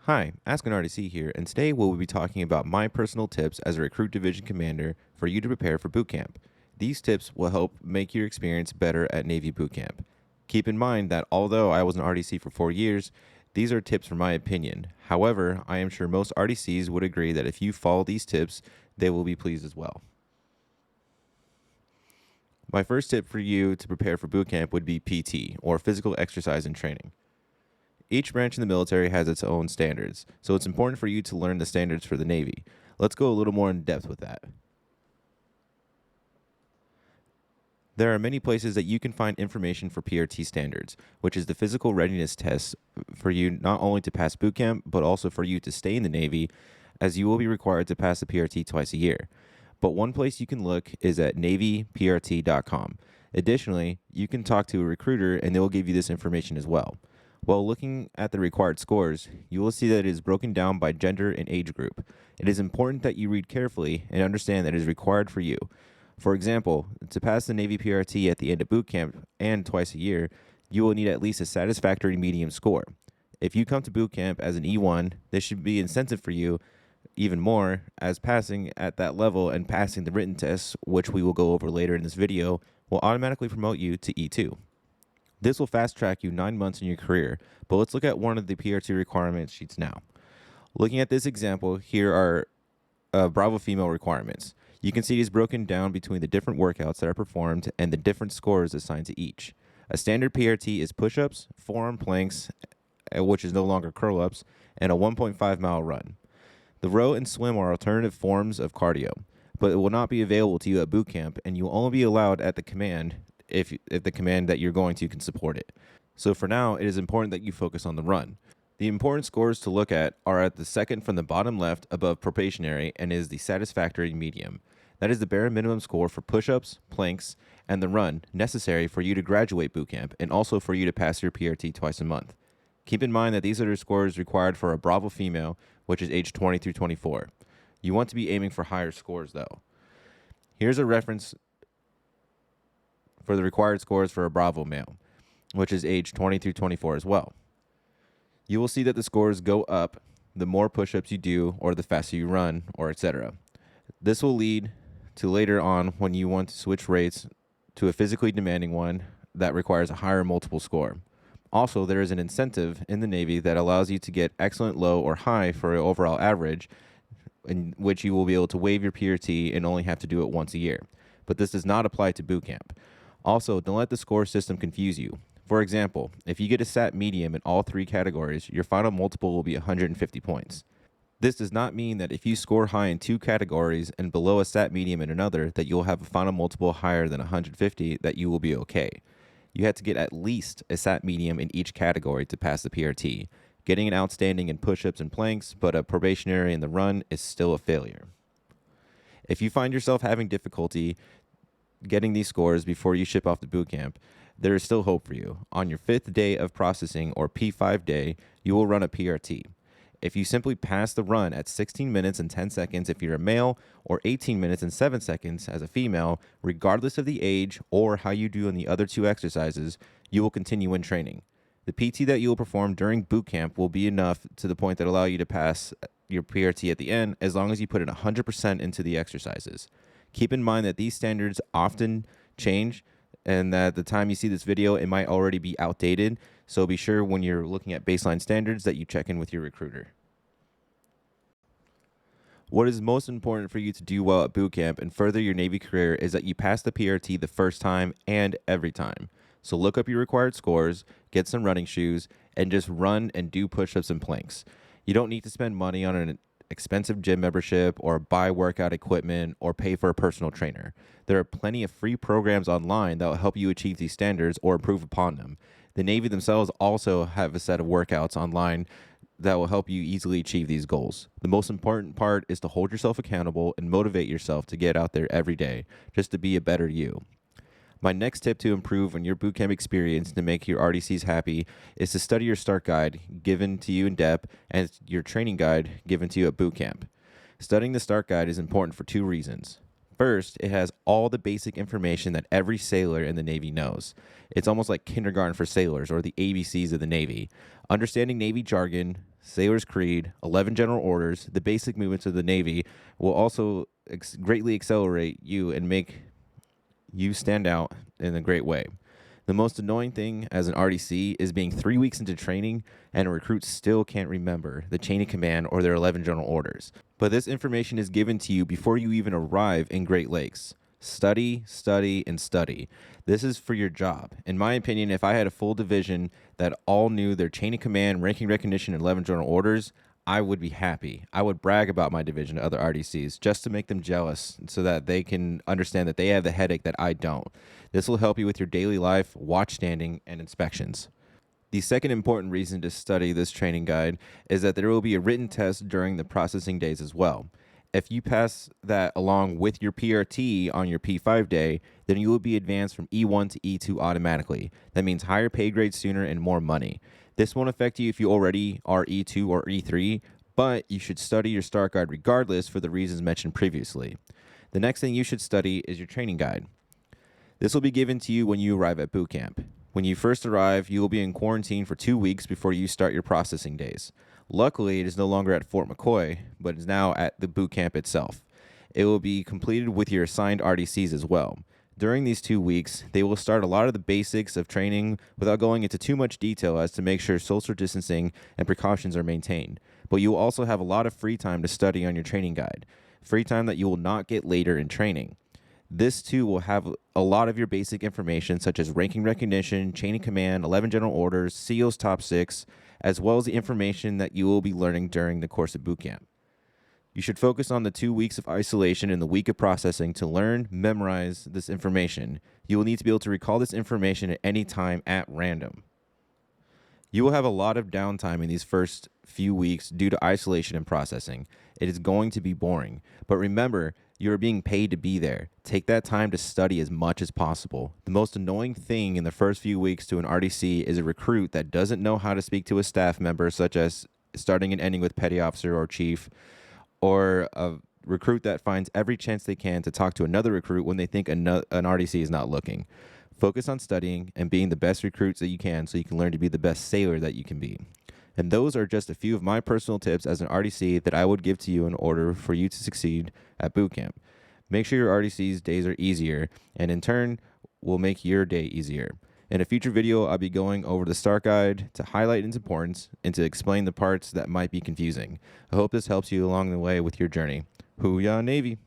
Hi, Ask an RDC here, and today we'll be talking about my personal tips as a recruit division commander for you to prepare for boot camp. These tips will help make your experience better at Navy Bootcamp. Keep in mind that although I was an RDC for 4 years, these are tips from my opinion. However, I am sure most RDCs would agree that if you follow these tips, they will be pleased as well. My first tip for you to prepare for boot camp would be PT, or physical exercise and training. Each branch in the military has its own standards, so it's important for you to learn the standards for the Navy. Let's go a little more in depth with that. There are many places that you can find information for PRT Standards, which is the physical readiness test for you not only to pass boot camp, but also for you to stay in the Navy, as you will be required to pass the PRT twice a year. But one place you can look is at NavyPRT.com. Additionally, you can talk to a recruiter and they will give you this information as well. While looking at the required scores, you will see that it is broken down by gender and age group. It is important that you read carefully and understand that it is required for you. For example, to pass the Navy PRT at the end of boot camp and twice a year, you will need at least a satisfactory medium score. If you come to boot camp as an E1, this should be incentive for you even more, as passing at that level and passing the written tests, which we will go over later in this video, will automatically promote you to E2. This will fast track you 9 months in your career, but let's look at one of the PRT requirement sheets now. Looking at this example, here are Bravo female requirements. You can see it is broken down between the different workouts that are performed and the different scores assigned to each. A standard PRT is push-ups, forearm planks, which is no longer curl-ups, and a 1.5 mile run. The row and swim are alternative forms of cardio, but it will not be available to you at boot camp, and you will only be allowed at the command if the command that you're going to can support it. So for now, it is important that you focus on the run. The important scores to look at are at the second from the bottom left above probationary and is the satisfactory medium. That is the bare minimum score for push-ups, planks, and the run necessary for you to graduate boot camp and also for you to pass your PRT twice a month. Keep in mind that these are the scores required for a Bravo female, which is age 20 through 24. You want to be aiming for higher scores though. Here's a reference for the required scores for a Bravo male, which is age 20 through 24 as well. You will see that the scores go up the more push-ups you do or the faster you run, or etc. This will lead to later on when you want to switch rates to a physically demanding one that requires a higher multiple score. Also, there is an incentive in the Navy that allows you to get excellent low or high for an overall average, in which you will be able to waive your PRT and only have to do it once a year. But this does not apply to boot camp. Also, don't let the score system confuse you. For example, if you get a SAT medium in all 3 categories, your final multiple will be 150 points. This does not mean that if you score high in 2 categories and below a SAT medium in another, that you'll have a final multiple higher than 150, that you will be okay. You have to get at least a SAT medium in each category to pass the PRT. Getting an outstanding in push-ups and planks, but a probationary in the run is still a failure. If you find yourself having difficulty getting these scores before you ship off to boot camp, there is still hope for you. On your 5th day of processing, or P5 day, you will run a PRT. If you simply pass the run at 16 minutes and 10 seconds if you're a male, or 18 minutes and 7 seconds as a female, regardless of the age or how you do on the other 2 exercises, you will continue in training. The PT that you will perform during boot camp will be enough to the point that allow you to pass your PRT at the end, as long as you put in 100% into the exercises. Keep in mind that these standards often change, and that the time you see this video, it might already be outdated. So be sure when you're looking at baseline standards that you check in with your recruiter. What is most important for you to do well at boot camp and further your Navy career is that you pass the PRT the first time and every time. So look up your required scores, get some running shoes, and just run and do push-ups and planks. You don't need to spend money on an expensive gym membership or buy workout equipment or pay for a personal trainer. There are plenty of free programs online that will help you achieve these standards or improve upon them. The Navy themselves also have a set of workouts online that will help you easily achieve these goals. The most important part is to hold yourself accountable and motivate yourself to get out there every day just to be a better you. My next tip to improve on your bootcamp experience to make your RDCs happy is to study your start guide given to you in depth and your training guide given to you at bootcamp. Studying the start guide is important for 2 reasons. First, it has all the basic information that every sailor in the Navy knows. It's almost like kindergarten for sailors, or the ABCs of the Navy. Understanding Navy jargon, Sailor's Creed, 11 General Orders, the basic movements of the Navy will also greatly accelerate you and make you stand out in a great way. The most annoying thing as an RDC is being 3 weeks into training and a recruit still can't remember the chain of command or their 11 general orders. But this information is given to you before you even arrive in Great Lakes. Study, study, and study. This is for your job. In my opinion, if I had a full division that all knew their chain of command, ranking recognition, and 11 general orders, I would be happy. I would brag about my division to other RDCs just to make them jealous so that they can understand that they have the headache that I don't. This will help you with your daily life, watch standing, and inspections. The second important reason to study this training guide is that there will be a written test during the processing days as well. If you pass that along with your PRT on your P5 day, then you will be advanced from E1 to E2 automatically. That means higher pay grade sooner and more money. This won't affect you if you already are E2 or E3, but you should study your start guide regardless for the reasons mentioned previously. The next thing you should study is your training guide. This will be given to you when you arrive at boot camp. When you first arrive, you will be in quarantine for 2 weeks before you start your processing days. Luckily, it is no longer at Fort McCoy, but is now at the boot camp itself. It will be completed with your assigned RDCs as well. During these 2 weeks, they will start a lot of the basics of training without going into too much detail as to make sure social distancing and precautions are maintained. But you will also have a lot of free time to study on your training guide, free time that you will not get later in training. This too will have a lot of your basic information such as ranking recognition, chain of command, 11 general orders, SEALs top 6, as well as the information that you will be learning during the course of boot camp. You should focus on the 2 weeks of isolation and the week of processing to learn, memorize this information. You will need to be able to recall this information at any time at random. You will have a lot of downtime in these first few weeks due to isolation and processing. It is going to be boring, but remember, you are being paid to be there. Take that time to study as much as possible. The most annoying thing in the first few weeks to an RDC is a recruit that doesn't know how to speak to a staff member, such as starting and ending with petty officer or chief, or a recruit that finds every chance they can to talk to another recruit when they think an RDC is not looking. Focus on studying and being the best recruits that you can so you can learn to be the best sailor that you can be. And those are just a few of my personal tips as an RDC that I would give to you in order for you to succeed at boot camp. Make sure your RDC's days are easier, and in turn, will make your day easier. In a future video, I'll be going over the start guide to highlight its importance and to explain the parts that might be confusing. I hope this helps you along the way with your journey. Hooyah Navy!